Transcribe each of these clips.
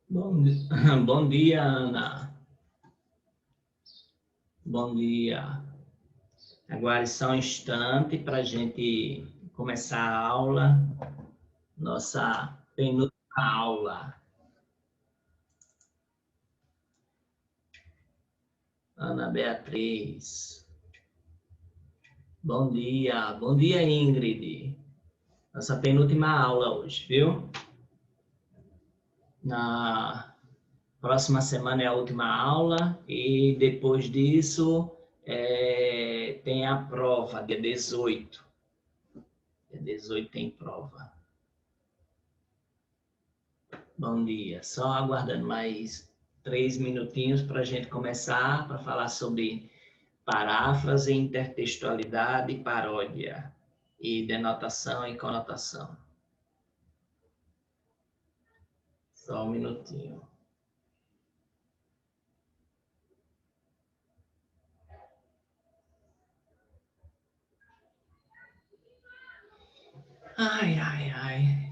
Bom dia, Ana. Bom dia. Aguarde só um instante para a gente começar a aula, nossa penúltima aula. Ana Beatriz. Bom dia, Ingrid. Nossa penúltima aula hoje, viu? Na próxima semana é a última aula e depois disso tem a prova, dia 18. Dia 18 tem prova. Bom dia. Só aguardando mais 3 minutinhos para a gente começar para falar sobre paráfrase, intertextualidade, paródia e denotação e conotação. Só um minutinho.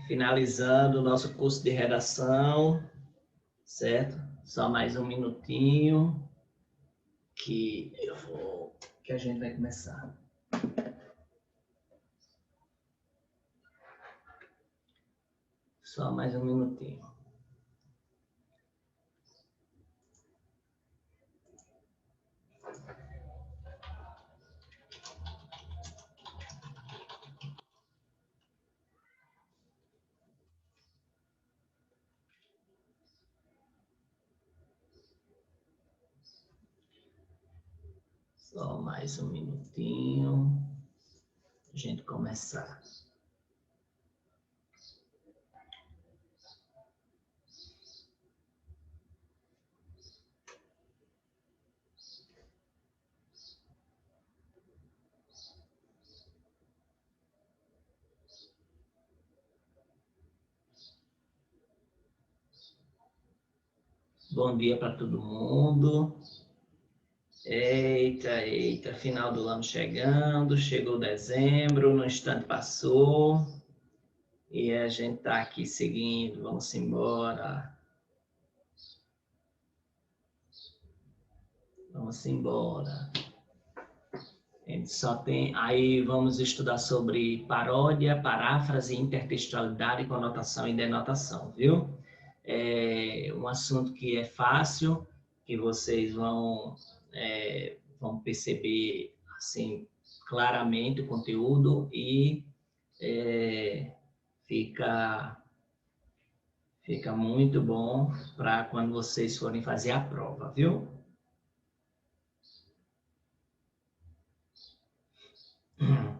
Finalizando o nosso curso de redação, certo? Só mais um minutinho que a gente vai começar. Só mais um minutinho. Só mais um minutinho. A gente começar. Bom dia para todo mundo. Eita, final do ano chegando, chegou dezembro, no instante passou, e a gente está aqui seguindo, vamos embora. Vamos embora. A gente só tem, aí vamos estudar sobre paródia, paráfrase, intertextualidade, conotação e denotação, viu? É um assunto que é fácil, que vocês vão perceber assim claramente o conteúdo e fica muito bom para quando vocês forem fazer a prova, viu?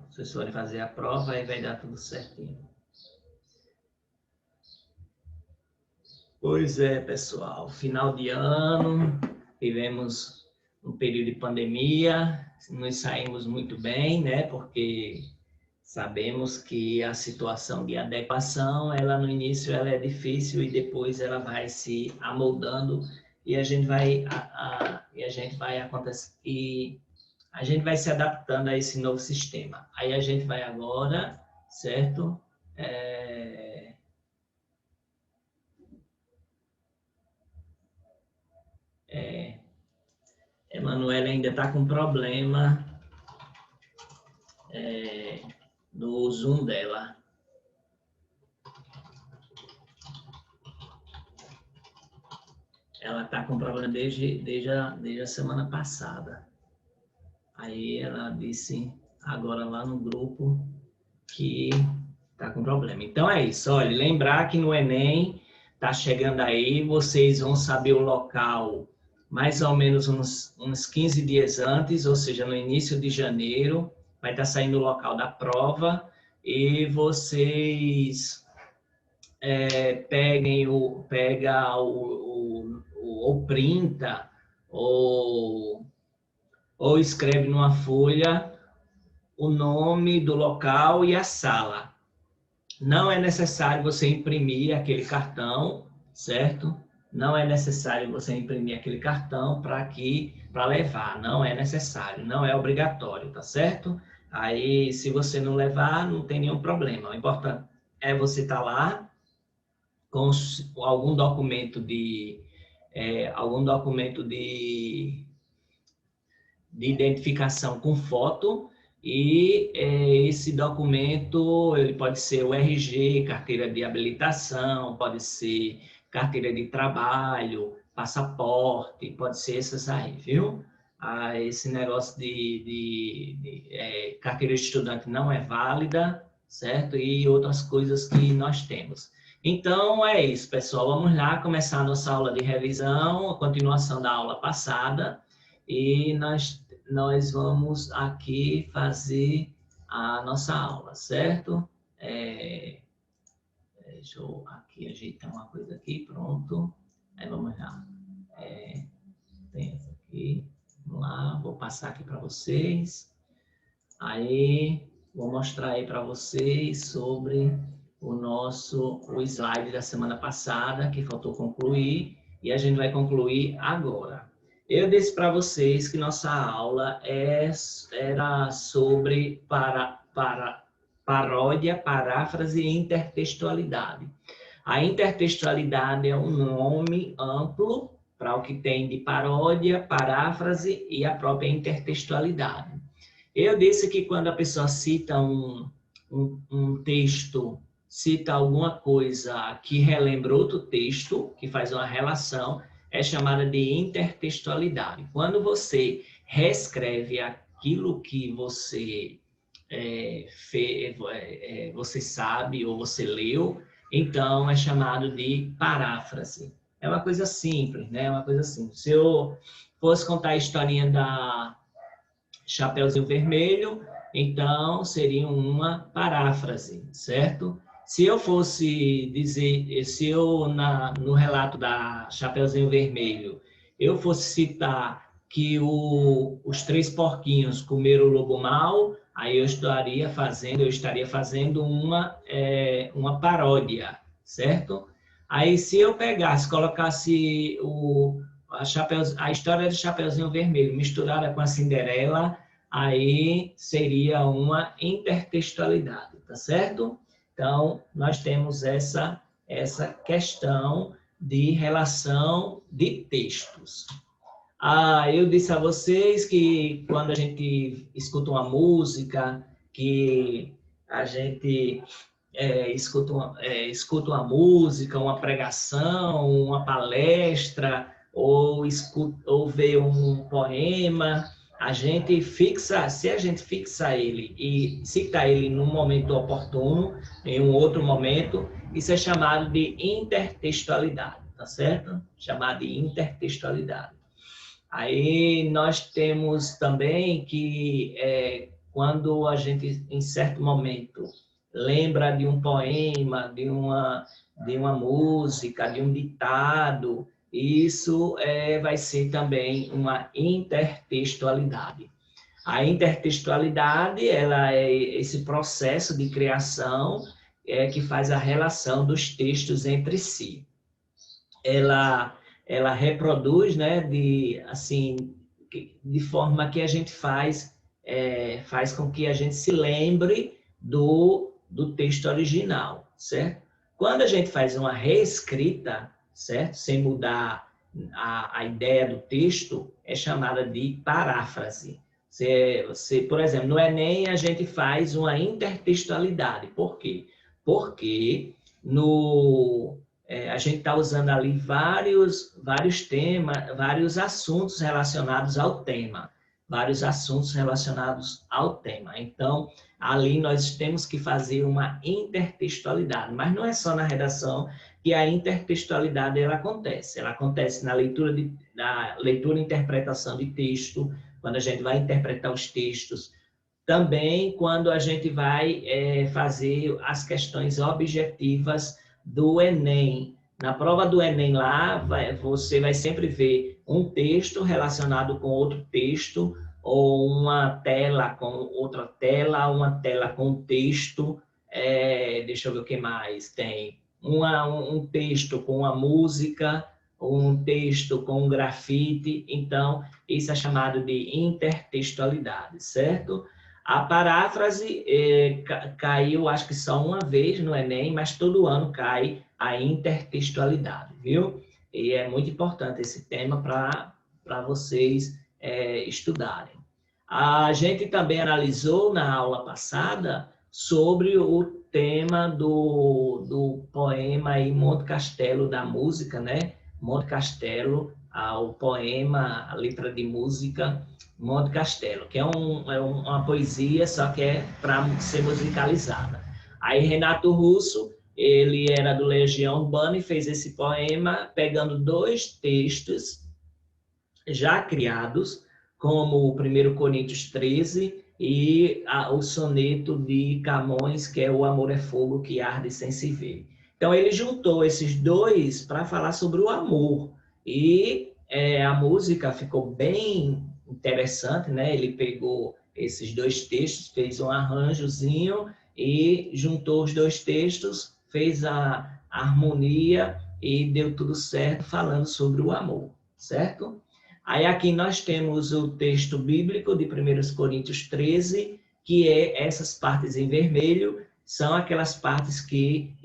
Se vocês forem fazer a prova, aí vai dar tudo certinho. Pois é, pessoal, final de ano, tivemos um período de pandemia, nos saímos muito bem, né? Porque sabemos que a situação de adequação, ela no início ela é difícil e depois ela vai se amoldando e a gente vai se adaptando a esse novo sistema. Aí a gente vai agora, certo? Emanuela ainda está com problema no Zoom dela. Ela está com problema desde a semana passada. Aí ela disse agora lá no grupo que está com problema. Então é isso, olha, lembrar que no Enem está chegando aí, vocês vão saber o local mais ou menos uns 15 dias antes, ou seja, no início de janeiro, vai estar saindo o local da prova e vocês ou printa ou escreve numa folha o nome do local e a sala. Não é necessário você imprimir aquele cartão, certo? não é necessário você imprimir aquele cartão para levar, não é necessário, não é obrigatório, tá certo? Aí, se você não levar, não tem nenhum problema. O importante é você estar lá com algum documento de identificação com foto, e esse documento ele pode ser o RG, carteira de habilitação, pode ser carteira de trabalho, passaporte, pode ser essas aí, viu? Esse negócio de carteira de estudante não é válida, certo? E outras coisas que nós temos. Então, é isso, pessoal. Vamos lá começar a nossa aula de revisão, a continuação da aula passada. E nós vamos aqui fazer a nossa aula, certo? Deixa eu aqui ajeitar uma coisa aqui, pronto. Aí vamos lá. Tem essa aqui. Vamos lá, vou passar aqui para vocês. Aí, vou mostrar aí para vocês sobre o slide da semana passada, que faltou concluir, e a gente vai concluir agora. Eu disse para vocês que nossa aula era sobre paródia, paráfrase e intertextualidade. A intertextualidade é um nome amplo para o que tem de paródia, paráfrase e a própria intertextualidade. Eu disse que quando a pessoa cita um texto, cita alguma coisa que relembra outro texto, que faz uma relação, é chamada de intertextualidade. Quando você reescreve aquilo que você você sabe ou você leu, então é chamado de paráfrase. É uma coisa simples, né? É uma coisa simples. Se eu fosse contar a historinha da Chapeuzinho Vermelho, então seria uma paráfrase, certo? Se eu fosse dizer, no relato da Chapeuzinho Vermelho, eu fosse citar que os 3 porquinhos comeram o lobo mau, aí eu estaria fazendo uma paródia, certo? Aí se eu colocasse a história de Chapeuzinho Vermelho misturada com a Cinderela, aí seria uma intertextualidade, tá certo? Então, nós temos essa questão de relação de textos. Eu disse a vocês que quando a gente escuta uma música, que a gente escuta uma música, uma pregação, uma palestra, ou vê um poema, se a gente fixa ele e citar ele num momento oportuno, em um outro momento, isso é chamado de intertextualidade, tá certo? Chamado de intertextualidade. Aí nós temos também que quando a gente, em certo momento, lembra de um poema, de uma música, de um ditado, isso vai ser também uma intertextualidade. A intertextualidade, ela é esse processo de criação que faz a relação dos textos entre si. Ela reproduz, né, de forma que a gente faz com que a gente se lembre do texto original, certo? Quando a gente faz uma reescrita, certo? Sem mudar a ideia do texto, é chamada de paráfrase. Por exemplo, no Enem a gente faz uma intertextualidade. Por quê? Porque a gente está usando ali vários temas, vários assuntos relacionados ao tema. Então, ali nós temos que fazer uma intertextualidade, mas não é só na redação que a intertextualidade ela acontece na leitura e interpretação de texto, quando a gente vai interpretar os textos, também quando a gente vai fazer as questões objetivas do Enem. Na prova do Enem lá, você vai sempre ver um texto relacionado com outro texto, ou uma tela com outra tela, uma tela com texto, deixa eu ver o que mais tem. Um texto com uma música, um texto com um grafite. Então, isso é chamado de intertextualidade, certo? A paráfrase caiu, acho que só uma vez no Enem, mas todo ano cai a intertextualidade, viu? E é muito importante esse tema para vocês estudarem. A gente também analisou na aula passada sobre o tema do poema aí, Monte Castelo da música, né? Monte Castelo, o poema, a letra de música Monte Castelo, que é uma poesia, só que é para ser musicalizada. Aí Renato Russo, ele era do Legião Urbana e fez esse poema pegando 2 textos já criados, como o 1 Coríntios 13 e o soneto de Camões, que é O Amor é Fogo que Arde Sem Se Ver. Então, ele juntou esses 2 para falar sobre o amor. E a música ficou bem interessante, né? Ele pegou esses 2 textos, fez um arranjozinho e juntou os 2 textos, fez a harmonia e deu tudo certo falando sobre o amor, certo? Aí aqui nós temos o texto bíblico de 1 Coríntios 13, que é essas partes em vermelho, são aquelas partes que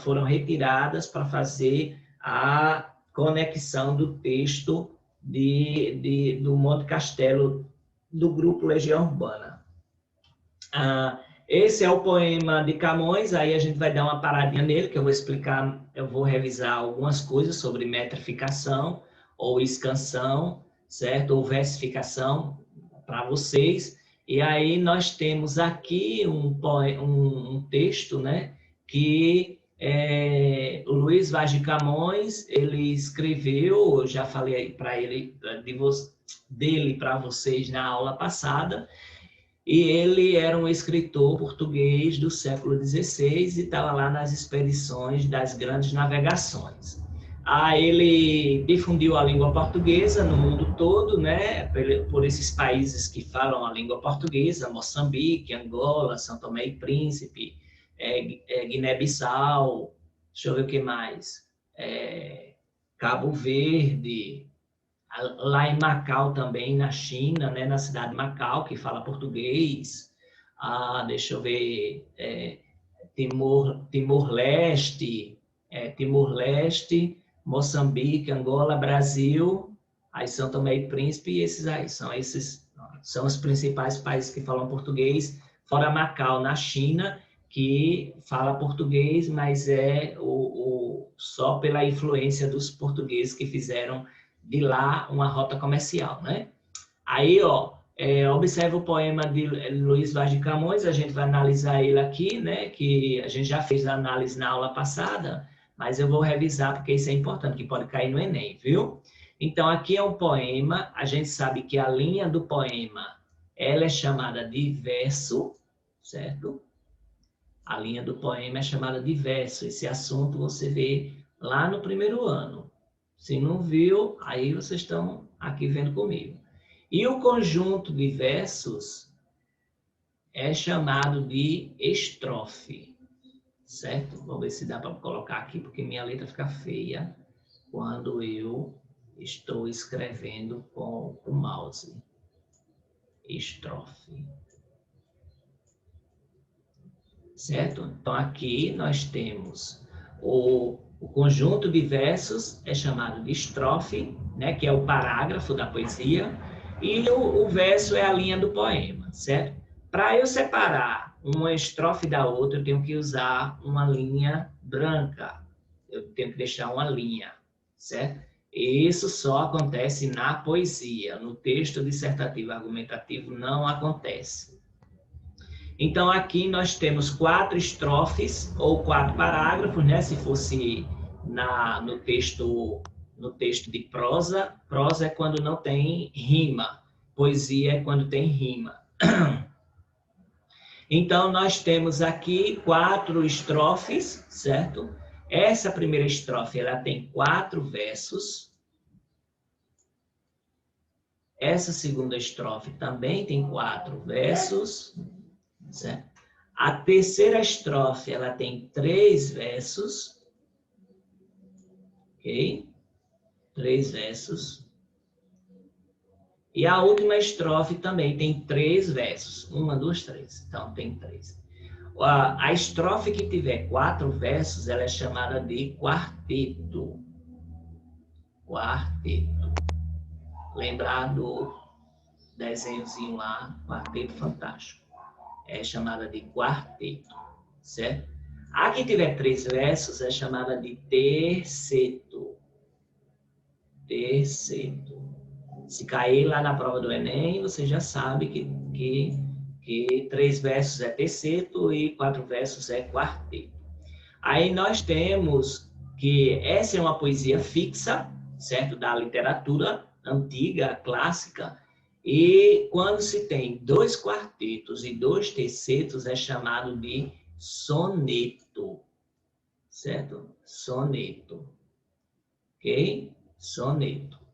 foram retiradas para fazer a conexão do texto do Monte Castelo do grupo Legião Urbana. Esse é o poema de Camões, aí a gente vai dar uma paradinha nele, que eu vou explicar, eu vou revisar algumas coisas sobre metrificação, ou escansão, certo? Ou versificação para vocês. E aí nós temos aqui um texto, né? Que o Luiz Vaz de Camões, ele escreveu, eu já falei para ele, dele para vocês na aula passada, e ele era um escritor português do século XVI e estava lá nas expedições das grandes navegações. Ele difundiu a língua portuguesa no mundo todo, né, por esses países que falam a língua portuguesa, Moçambique, Angola, São Tomé e Príncipe, Guiné-Bissau, deixa eu ver o que mais, Cabo Verde, lá em Macau também, na China, né, na cidade de Macau, que fala português. Deixa eu ver, Timor-Leste, Moçambique, Angola, Brasil, aí São Tomé e Príncipe, e esses aí, são os principais países que falam português, fora Macau, na China, que fala português, mas só pela influência dos portugueses que fizeram de lá uma rota comercial, né? Aí, observa o poema de Luiz Vaz de Camões, a gente vai analisar ele aqui, né? Que a gente já fez a análise na aula passada, mas eu vou revisar porque isso é importante, que pode cair no Enem, viu? Então, aqui é um poema, a gente sabe que a linha do poema, ela é chamada de verso, certo? A linha do poema é chamada de verso. Esse assunto você vê lá no 1º ano. Se não viu, aí vocês estão aqui vendo comigo. E o conjunto de versos é chamado de estrofe, certo? Vamos ver se dá para colocar aqui, porque minha letra fica feia quando eu estou escrevendo com o mouse. Estrofe. Certo? Então, aqui nós temos o conjunto de versos, é chamado de estrofe, né, que é o parágrafo da poesia, e o verso é a linha do poema, certo? Para eu separar uma estrofe da outra, eu tenho que usar uma linha branca, eu tenho que deixar uma linha, certo? E isso só acontece na poesia, no texto dissertativo argumentativo não acontece. Então, aqui nós temos 4 estrofes, ou 4 parágrafos, né? Se fosse no texto de prosa, prosa é quando não tem rima, poesia é quando tem rima. Então, nós temos aqui 4 estrofes, certo? Essa primeira estrofe, ela tem 4 versos. Essa segunda estrofe também tem 4 versos, certo? A terceira estrofe, ela tem 3 versos, ok? 3 versos. E a última estrofe também tem 3 versos. 1, 2, 3. Então, tem 3. A estrofe que tiver 4 versos, ela é chamada de quarteto. Quarteto. Lembrar do desenhozinho lá, Quarteto Fantástico. É chamada de quarteto, certo? A que tiver 3 versos é chamada de terceto. Terceto. Se cair lá na prova do Enem, você já sabe que 3 versos é terceto e 4 versos é quarteto. Aí nós temos que essa é uma poesia fixa, certo? Da literatura antiga, clássica. E quando se tem 2 quartetos e 2 tercetos, é chamado de soneto, certo? Soneto, ok? Soneto.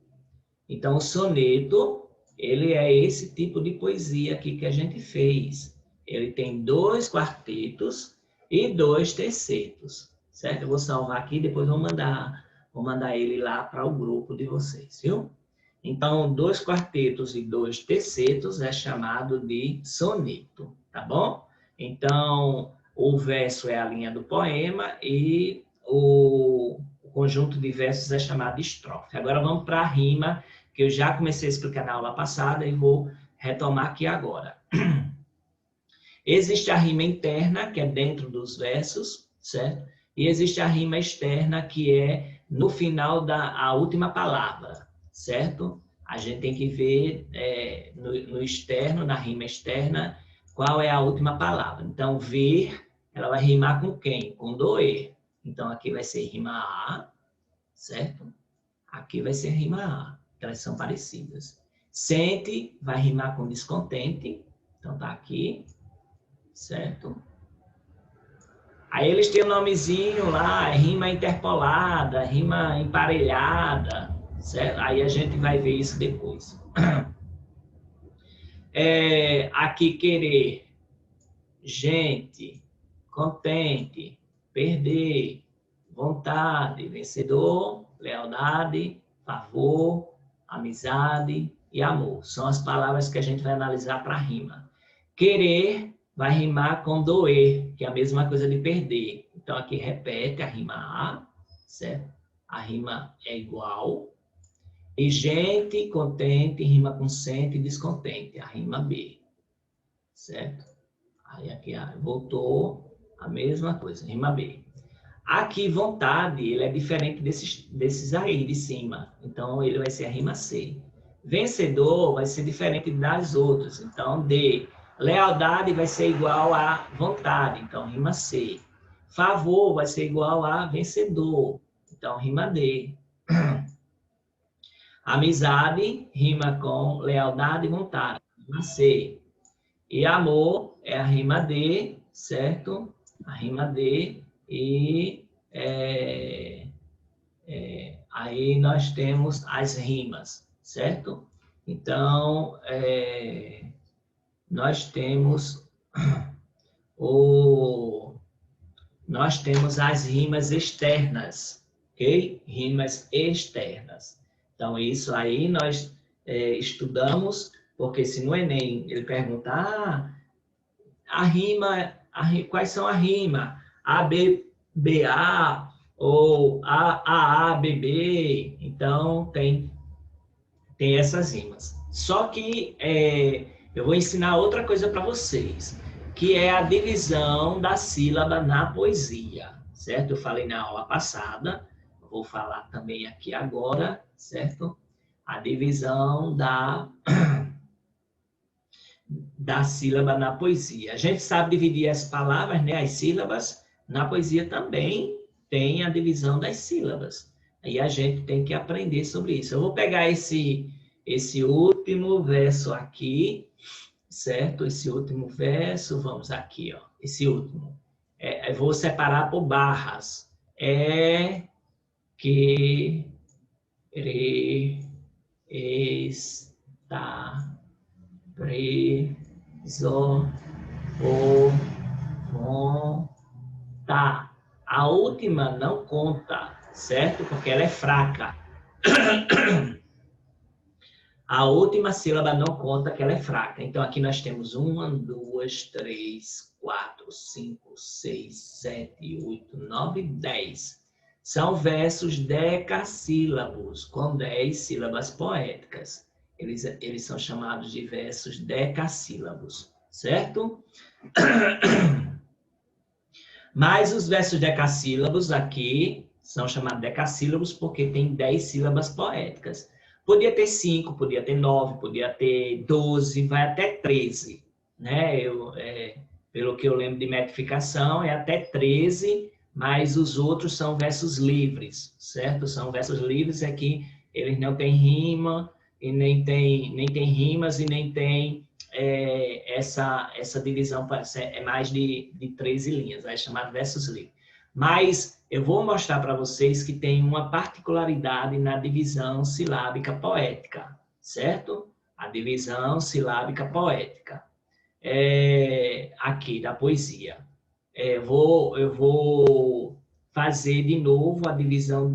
Então, o soneto, ele é esse tipo de poesia aqui que a gente fez. Ele tem 2 quartetos e 2 tercetos, certo? Eu vou salvar aqui, depois vou mandar ele lá para o grupo de vocês, viu? Então, 2 quartetos e 2 tercetos é chamado de soneto, tá bom? Então, o verso é a linha do poema e o conjunto de versos é chamado de estrofe. Agora vamos para a rima, que eu já comecei a explicar na aula passada e vou retomar aqui agora. Existe a rima interna, que é dentro dos versos, certo? E existe a rima externa, que é no final da última palavra, certo? A gente tem que ver no externo, na rima externa, qual é a última palavra. Então, ver, ela vai rimar com quem? Com doer. Então, aqui vai ser rima A, certo? Aqui vai ser rima A. Elas são parecidas. Sente vai rimar com descontente. Então, tá aqui, certo? Aí eles têm um nomezinho lá, rima interpolada, rima emparelhada, certo? Aí a gente vai ver isso depois. Aqui, querer, gente, contente, perder, vontade, vencedor, lealdade, favor, amizade e amor. São as palavras que a gente vai analisar para a rima. Querer vai rimar com doer, que é a mesma coisa de perder. Então, aqui repete a rima A, certo? A rima é igual. E gente, contente, rima com sente e descontente, a rima B, certo? Aí aqui voltou a mesma coisa, rima B. Aqui, vontade, ele é diferente desses aí de cima. Então, ele vai ser a rima C. Vencedor vai ser diferente das outras. Então, D. Lealdade vai ser igual a vontade. Então, rima C. Favor vai ser igual a vencedor. Então, rima D. Amizade rima com lealdade e vontade. Rima C. E amor é a rima D, certo? A rima D. E aí nós temos as rimas, certo? Então, nós temos as rimas externas, ok? Rimas externas. Então, isso aí nós estudamos, porque se no Enem ele perguntar quais são a rima? A, B, B, A, ou A, B, B. Então, tem essas rimas. Só que eu vou ensinar outra coisa para vocês, que é a divisão da sílaba na poesia, certo? Eu falei na aula passada, vou falar também aqui agora, certo? A divisão da sílaba na poesia. A gente sabe dividir as palavras, né, as sílabas, na poesia também tem a divisão das sílabas. Aí a gente tem que aprender sobre isso. Eu vou pegar esse último verso aqui, certo? Esse último verso, vamos aqui, ó. Esse último. Eu vou separar por barras. Que, está, preso, conta. A última não conta, certo? Porque ela é fraca. A última sílaba não conta, que ela é fraca. Então, aqui nós temos 1, 2, 3, 4, 5, 6, 7, 8, 9, 10. São versos decassílabos, com 10 sílabas poéticas. Eles são chamados de versos decassílabos, certo? Mas os versos decassílabos aqui são chamados decassílabos porque tem 10 sílabas poéticas. Podia ter 5, podia ter 9, podia ter 12, vai até 13. Né? Pelo que eu lembro de metrificação, é até 13, mas os outros são versos livres, certo? São versos livres, é que eles não têm rima, e nem tem rimas, e nem tem essa divisão, é mais de 13 linhas, é chamado versos livres. Mas eu vou mostrar para vocês que tem uma particularidade na divisão silábica poética, certo? A divisão silábica poética. Aqui, da poesia. Eu vou fazer de novo a divisão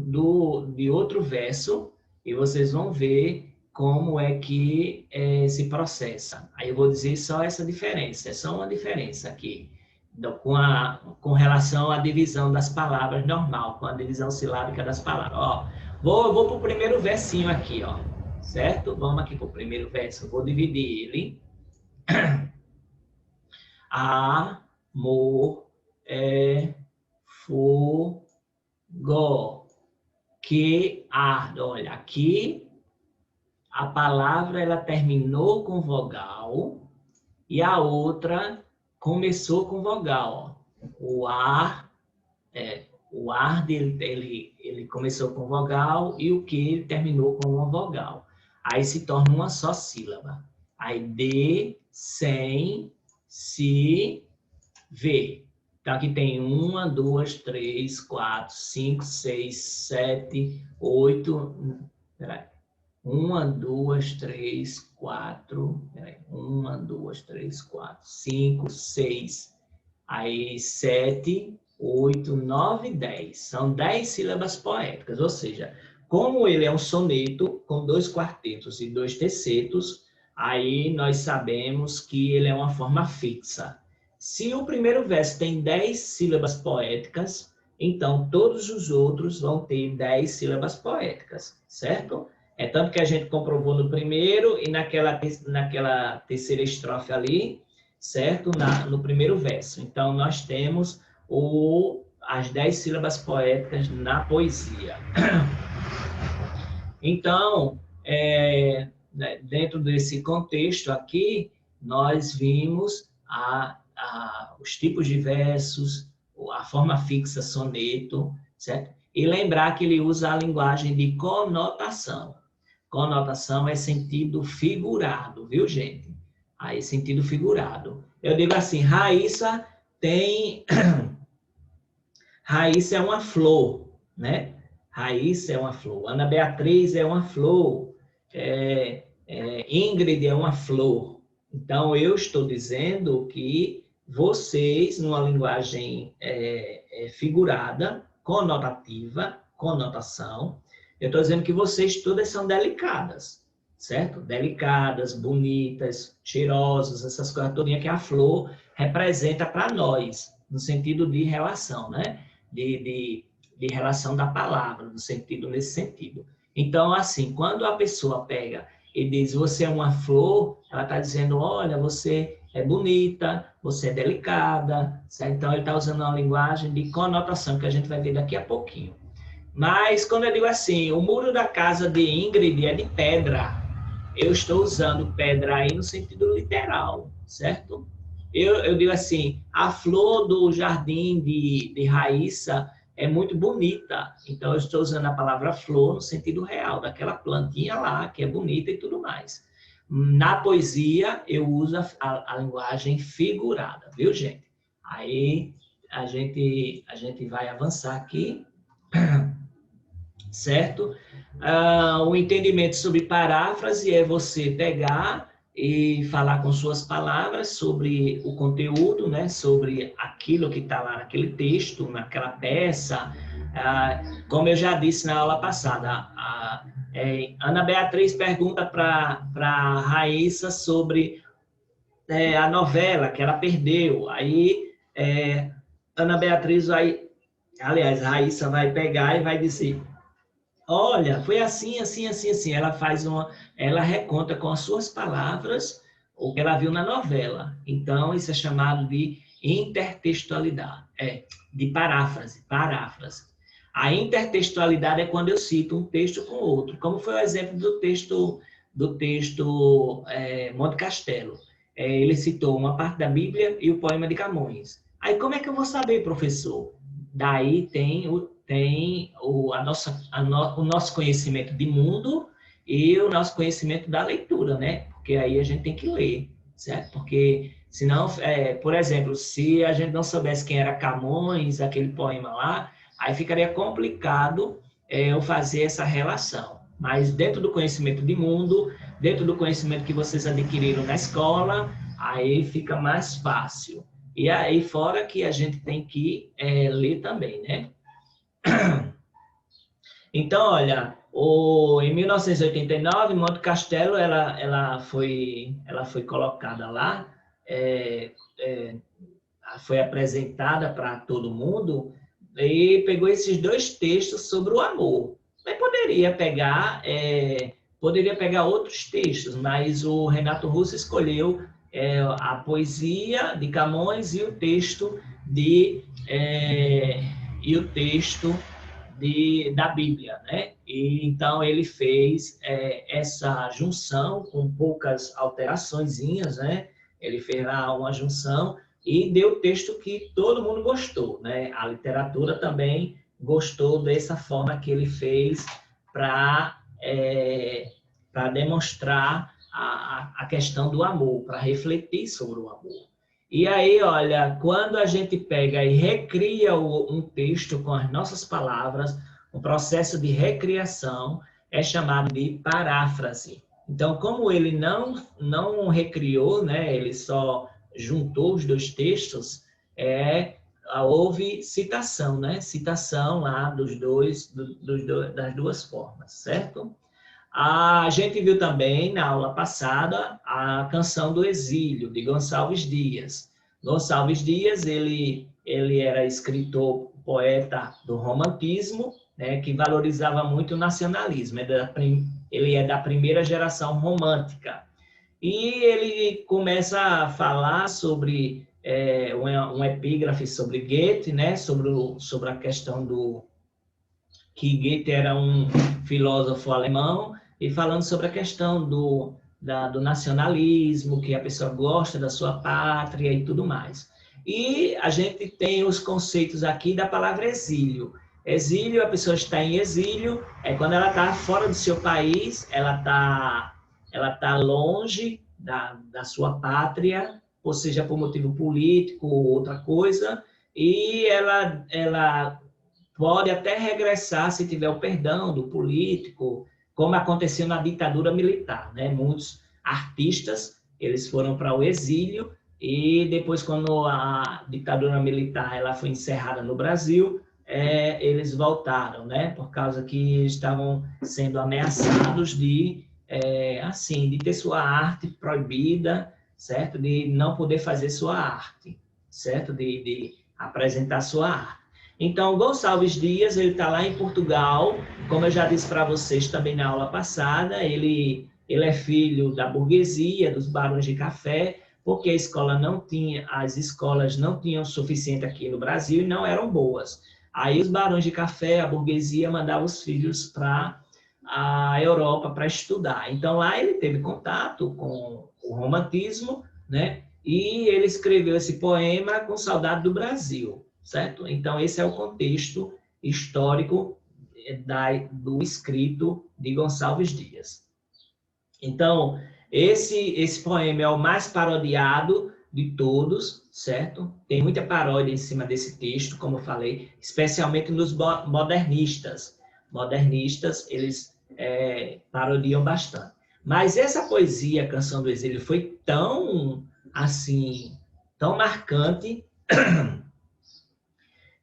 de outro verso e vocês vão ver como é que se processa. Aí eu vou dizer só essa diferença, é só uma diferença aqui, com relação à divisão das palavras normal, com a divisão silábica das palavras. Ó, vou para o primeiro versinho aqui, ó, certo? Vamos aqui para o primeiro verso, vou dividir ele. Amor é fogo que arde. Olha, aqui a palavra ela terminou com vogal e a outra começou com vogal. O ar ele começou com vogal e o que ele terminou com uma vogal. Aí se torna uma só sílaba. Aí de, sem, se, vê. Então aqui tem 1, 2, 3, 4, 5, 6, 7, 8. Peraí. 1, 2, 3, 4. Peraí. 1, 2, 3, 4, 5, 6. Aí 7, 8, 9, 10. São 10 sílabas poéticas. Ou seja, como ele é um soneto com 2 quartetos e 2 tercetos, aí nós sabemos que ele é uma forma fixa. Se o primeiro verso tem 10 sílabas poéticas, então todos os outros vão ter 10 sílabas poéticas, certo? É tanto que a gente comprovou no primeiro e naquela terceira estrofe ali, certo? No primeiro verso. Então, nós temos as 10 sílabas poéticas na poesia. Então, dentro desse contexto aqui, nós vimos os tipos de versos, a forma fixa, soneto, certo? E lembrar que ele usa a linguagem de conotação. Conotação é sentido figurado, viu, gente? Aí, sentido figurado. Eu digo assim, Raíssa Raíssa é uma flor, né? Raíssa é uma flor. Ana Beatriz é uma flor. Ingrid é uma flor. Então, eu estou dizendo que vocês, numa linguagem figurada, conotativa, conotação, eu estou dizendo que vocês todas são delicadas, certo? Delicadas, bonitas, cheirosas, essas coisas todas que a flor representa para nós, no sentido de relação, né? De relação da palavra, nesse sentido. Então, assim, quando a pessoa pega e diz, você é uma flor, ela está dizendo, olha, você é bonita, você é delicada, certo? Então, ele está usando uma linguagem de conotação, que a gente vai ver daqui a pouquinho. Mas, quando eu digo assim, o muro da casa de Ingrid é de pedra, eu estou usando pedra aí no sentido literal, certo? Eu digo assim, a flor do jardim de Raíssa é muito bonita, então eu estou usando a palavra flor no sentido real, daquela plantinha lá, que é bonita e tudo mais. Na poesia, eu uso a linguagem figurada, viu, gente? Aí, a gente vai avançar aqui, certo? O entendimento sobre paráfrase é você pegar e falar com suas palavras sobre o conteúdo, né? Sobre aquilo que está lá naquele texto, naquela peça. Como eu já disse na aula passada, Ana Beatriz pergunta para a Raíssa sobre a novela que ela perdeu. Aí, Ana Beatriz vai... Aliás, a Raíssa vai pegar e vai dizer: olha, foi assim, assim, assim, assim. Ela reconta com as suas palavras o que ela viu na novela. Então, isso é chamado de intertextualidade, de paráfrase, paráfrase. A intertextualidade é quando eu cito um texto com outro, como foi o exemplo do texto Monte Castelo. Ele citou uma parte da Bíblia e o poema de Camões. Aí, como é que eu vou saber, professor? Daí tem o nosso conhecimento de mundo e o nosso conhecimento da leitura, né? Porque aí a gente tem que ler, certo? Porque, senão, por exemplo, se a gente não soubesse quem era Camões, aquele poema lá, aí ficaria complicado eu fazer essa relação. Mas dentro do conhecimento de mundo, dentro do conhecimento que vocês adquiriram na escola, aí fica mais fácil. E aí, fora que a gente tem que ler também, né? Então, olha, em 1989, Monte Castelo, ela foi colocada lá, foi apresentada para todo mundo e pegou esses dois textos sobre o amor. Mas poderia pegar outros textos, mas o Renato Russo escolheu a poesia de Camões e o texto da Bíblia, né? E, então ele fez essa junção com poucas alteraçõezinhas, né? Ele fez lá uma junção e deu o texto que todo mundo gostou, né? A literatura também gostou dessa forma que ele fez para demonstrar a questão do amor, para refletir sobre o amor. E aí, olha, quando a gente pega e recria um texto com as nossas palavras, o processo de recriação é chamado de paráfrase. Então, como ele não recriou, né, ele só juntou os dois textos, houve citação, né? Citação lá das duas formas, certo? A gente viu também, na aula passada, a Canção do Exílio, de Gonçalves Dias. Gonçalves Dias, ele era escritor, poeta do romantismo, né, que valorizava muito o nacionalismo. Ele é da primeira geração romântica. E ele começa a falar sobre um epígrafe sobre Goethe, né, sobre a questão que Goethe era um filósofo alemão, e falando sobre a questão do nacionalismo, que a pessoa gosta da sua pátria e tudo mais. E a gente tem os conceitos aqui da palavra exílio. Exílio, a pessoa está em exílio, é quando ela está fora do seu país, ela tá longe da sua pátria, ou seja, por motivo político ou outra coisa, e ela pode até regressar se tiver o perdão do político, como aconteceu na ditadura militar, né? Muitos artistas, eles foram para o exílio e depois, quando a ditadura militar ela foi encerrada no Brasil, eles voltaram, né? Por causa que estavam sendo ameaçados de ter sua arte proibida, certo? De não poder fazer sua arte, certo? De apresentar sua arte. Então, Gonçalves Dias, ele está lá em Portugal, como eu já disse para vocês também na aula passada, ele é filho da burguesia, dos barões de café, porque as escolas não tinham o suficiente aqui no Brasil e não eram boas. Aí os barões de café, a burguesia, mandavam os filhos para a Europa para estudar. Então, lá ele teve contato com o romantismo, né? E ele escreveu esse poema com saudade do Brasil. Certo? Então, esse é o contexto histórico do escrito de Gonçalves Dias. Então, esse poema é o mais parodiado de todos, certo? Tem muita paródia em cima desse texto, como eu falei, especialmente nos modernistas. Modernistas, eles parodiam bastante. Mas essa poesia, Canção do Exílio, foi tão marcante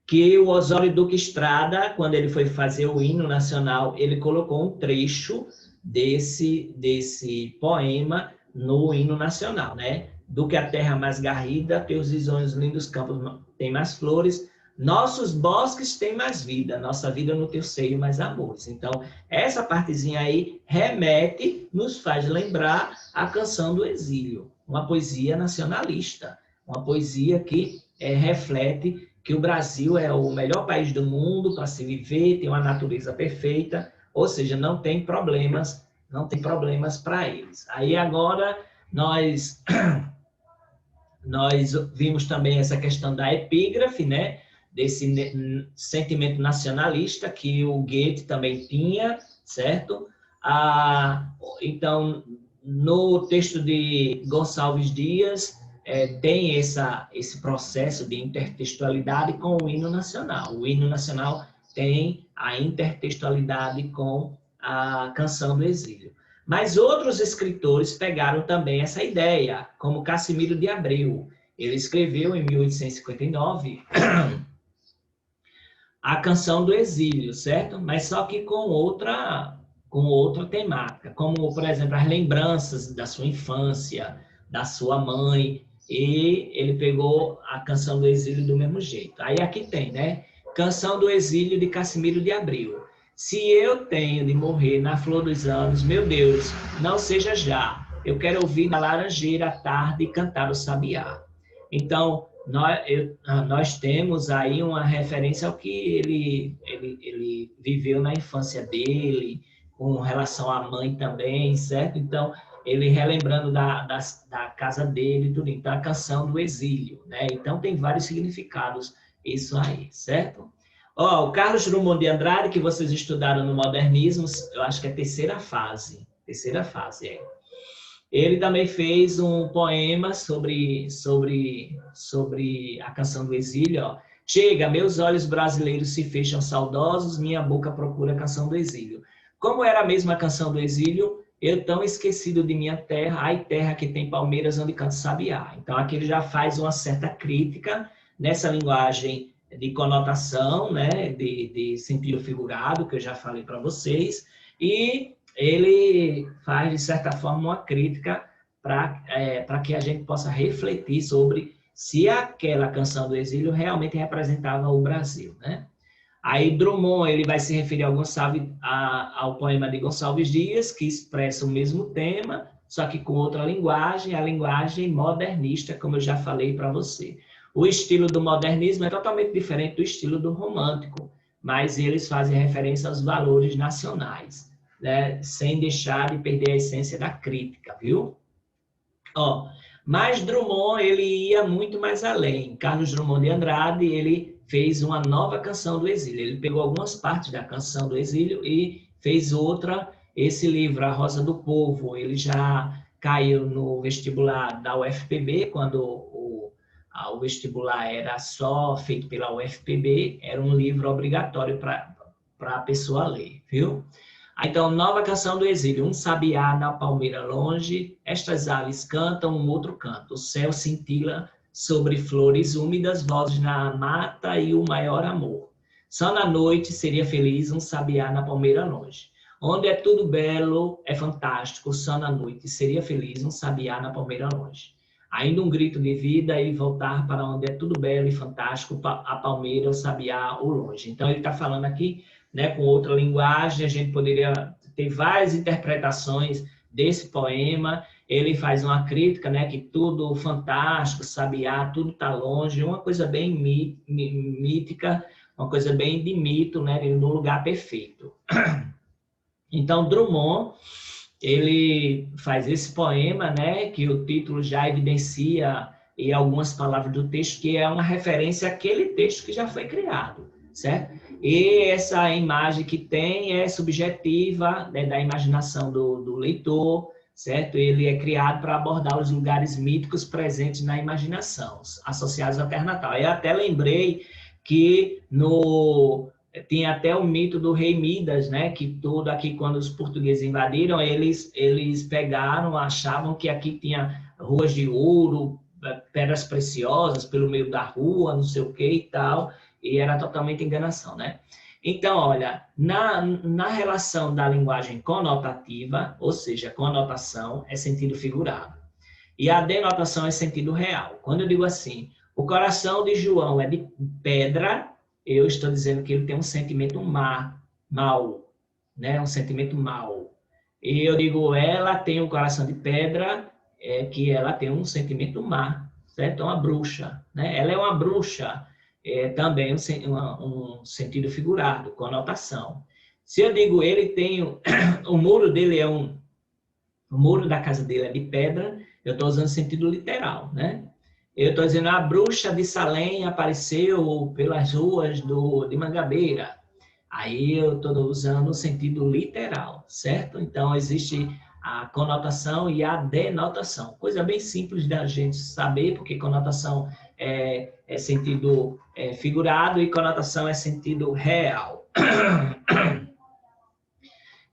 que o Osório Duque Estrada, quando ele foi fazer o hino nacional, ele colocou um trecho desse poema no hino nacional, né? Do que a terra mais garrida, teus risonhos lindos campos têm mais flores, nossos bosques têm mais vida, nossa vida no teu seio mais amores. Então, essa partezinha aí remete, nos faz lembrar a canção do exílio, uma poesia nacionalista, uma poesia que reflete que o Brasil é o melhor país do mundo para se viver, tem uma natureza perfeita, ou seja, não tem problemas para eles. Aí agora nós vimos também essa questão da epígrafe, né? Desse sentimento nacionalista que o Goethe também tinha, certo? Então, no texto de Gonçalves Dias, tem esse processo de intertextualidade com o hino nacional. O hino nacional tem a intertextualidade com a canção do exílio. Mas outros escritores pegaram também essa ideia, como Cassimiro de Abreu. Ele escreveu, em 1859, a canção do exílio, certo? Mas só que com outra temática, como, por exemplo, as lembranças da sua infância, da sua mãe, e ele pegou a canção do exílio do mesmo jeito. Aí aqui tem, né? Canção do exílio de Cassimiro de Abreu. Se eu tenho de morrer na flor dos anos, meu Deus, não seja já. Eu quero ouvir na laranjeira à tarde cantar o sabiá. Então, nós temos aí uma referência ao que ele viveu na infância dele, com relação à mãe também, certo? Então, ele relembrando da casa dele, tudo. Então, a canção do exílio, né? Então, tem vários significados isso aí, certo? O Carlos Drummond de Andrade, que vocês estudaram no modernismo, eu acho que é terceira fase, Ele também fez um poema sobre a canção do exílio. Ó. Chega, meus olhos brasileiros se fecham saudosos, minha boca procura a canção do exílio. Como era a mesma canção do exílio, eu tão esquecido de minha terra, ai terra que tem palmeiras onde canto sabiá. Então aqui ele já faz uma certa crítica nessa linguagem de conotação, né, de sentido figurado, que eu já falei para vocês, e ele faz, de certa forma, uma crítica para que a gente possa refletir sobre se aquela canção do exílio realmente representava o Brasil, né? Aí Drummond ele vai se referir ao poema de Gonçalves Dias, que expressa o mesmo tema, só que com outra linguagem, a linguagem modernista, como eu já falei para você. O estilo do modernismo é totalmente diferente do estilo do romântico, mas eles fazem referência aos valores nacionais, né? Sem deixar de perder a essência da crítica, viu? Mas Drummond ele ia muito mais além. Carlos Drummond de Andrade ele fez uma nova canção do exílio. Ele pegou algumas partes da canção do exílio e fez outra. Esse livro, A Rosa do Povo, ele já caiu no vestibular da UFPB, quando o vestibular era só feito pela UFPB, era um livro obrigatório para a pessoa ler, viu? Então, nova canção do exílio, um sabiá na palmeira longe, estas aves cantam um outro canto, o céu cintila sobre flores úmidas, vozes na mata e o maior amor. Só na noite seria feliz um sabiá na palmeira longe. Onde é tudo belo, é fantástico, só na noite seria feliz um sabiá na palmeira longe. Ainda um grito de vida e voltar para onde é tudo belo e fantástico, a palmeira, o sabiá, o longe. Então, ele está falando aqui, né, com outra linguagem, a gente poderia ter várias interpretações desse poema. Ele faz uma crítica, né, que tudo fantástico, sabiá, tudo está longe, uma coisa bem mítica, uma coisa bem de mito, né, no lugar perfeito. Então, Drummond, ele faz esse poema, né, que o título já evidencia e algumas palavras do texto, que é uma referência àquele texto que já foi criado, certo? E essa imagem que tem é subjetiva, né, da imaginação do leitor, certo? Ele é criado para abordar os lugares míticos presentes na imaginação, associados ao Terra Natal. Eu até lembrei que tinha até o mito do rei Midas, né? Que tudo aqui, quando os portugueses invadiram, eles pegaram, achavam que aqui tinha ruas de ouro, pedras preciosas pelo meio da rua, não sei o que e tal. e era totalmente enganação, né? Então, olha, na relação da linguagem conotativa, ou seja, conotação é sentido figurado, e a denotação é sentido real. Quando eu digo assim, o coração de João é de pedra, eu estou dizendo que ele tem um sentimento mau, né? Um sentimento mau. E eu digo, ela tem um coração de pedra, que ela tem um sentimento má, certo? É uma bruxa, né? Ela é uma bruxa, também um sentido figurado, conotação. Se eu digo, ele tem, o muro dele o muro da casa dele é de pedra, eu estou usando sentido literal, né? Eu estou dizendo, a bruxa de Salem apareceu pelas ruas de Mangabeira. Aí eu estou usando o sentido literal, certo? Então, existe a conotação e a denotação. Coisa bem simples da gente saber, porque conotação é sentido figurado e conotação é sentido real.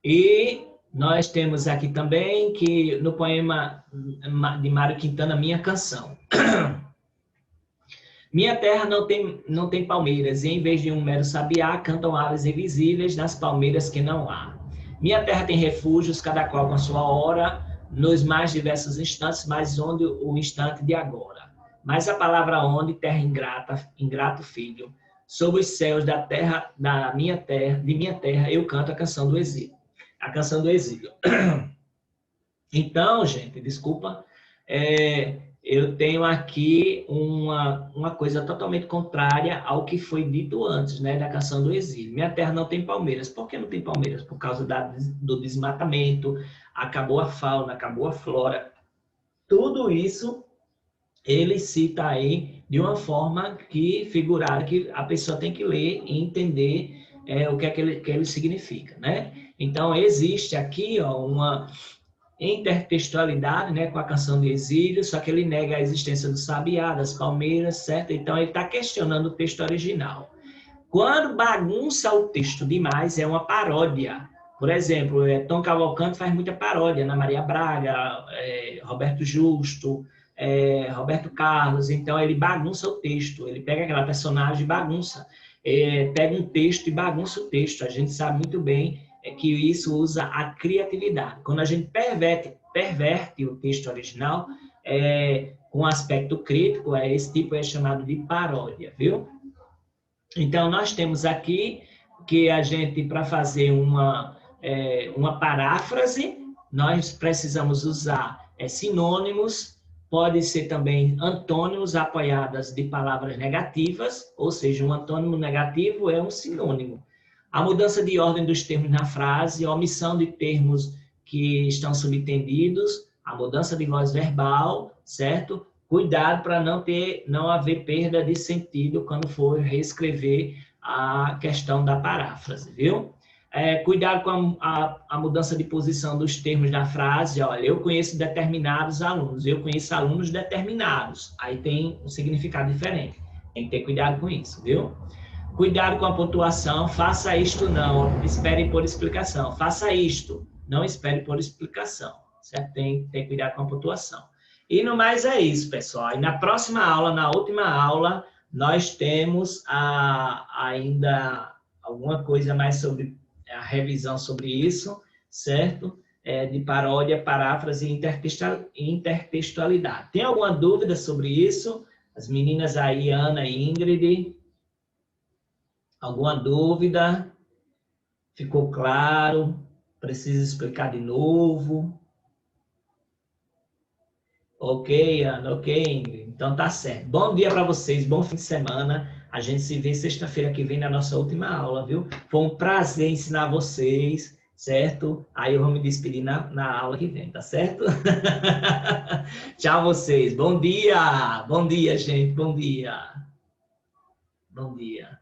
E nós temos aqui também que no poema de Mário Quintana, Minha Canção. Minha terra não tem palmeiras, e em vez de um mero sabiá, cantam aves invisíveis nas palmeiras que não há. Minha terra tem refúgios, cada qual com a sua hora, nos mais diversos instantes, mas onde o instante de agora. Mas a palavra onde, terra ingrata, ingrato filho, sob os céus da terra, de minha terra, eu canto a canção do exílio. A canção do exílio. Então, gente, desculpa, eu tenho aqui uma coisa totalmente contrária ao que foi dito antes, né, da canção do exílio. Minha terra não tem palmeiras. Por que não tem palmeiras? Por causa do desmatamento, acabou a fauna, acabou a flora. Tudo isso ele cita aí de uma forma figurada, que a pessoa tem que ler e entender o que é que ele significa, né? Então, existe aqui uma intertextualidade, né, com a canção do exílio, só que ele nega a existência do sabiá, das palmeiras, certo? Então, ele está questionando o texto original. Quando bagunça o texto demais, é uma paródia. Por exemplo, Tom Cavalcante faz muita paródia, Ana Maria Braga, Roberto Justo, Roberto Carlos. Então, ele bagunça o texto, ele pega aquela personagem e bagunça. Pega um texto e bagunça o texto. A gente sabe muito bem que isso usa a criatividade. Quando a gente perverte o texto original, com aspecto crítico, esse tipo é chamado de paródia, viu? Então, nós temos aqui que a gente, para fazer uma paráfrase, nós precisamos usar sinônimos, pode ser também antônimos apoiadas de palavras negativas, ou seja, um antônimo negativo é um sinônimo. A mudança de ordem dos termos na frase, a omissão de termos que estão subtendidos, a mudança de voz verbal, certo? Cuidado para não haver perda de sentido quando for reescrever a questão da paráfrase, viu? Cuidado com a mudança de posição dos termos da frase. Olha, eu conheço determinados alunos, eu conheço alunos determinados. Aí tem um significado diferente. Tem que ter cuidado com isso, viu? Cuidado com a pontuação, faça isto não, espere por explicação. Faça isto, não espere por explicação, certo? Tem que ter cuidado com a pontuação. E no mais é isso, pessoal. E na próxima aula, na última aula, nós temos ainda alguma coisa mais sobre a revisão sobre isso, certo? De paródia, paráfrase e intertextualidade. Tem alguma dúvida sobre isso? As meninas aí, Ana e Ingrid... Alguma dúvida? Ficou claro? Preciso explicar de novo? Ok, Ana, ok, Ingrid. Então tá certo. Bom dia para vocês, bom fim de semana. A gente se vê sexta-feira que vem na nossa última aula, viu? Foi um prazer ensinar vocês, certo? Aí eu vou me despedir na aula que vem, tá certo? Tchau vocês. Bom dia, gente, bom dia. Bom dia.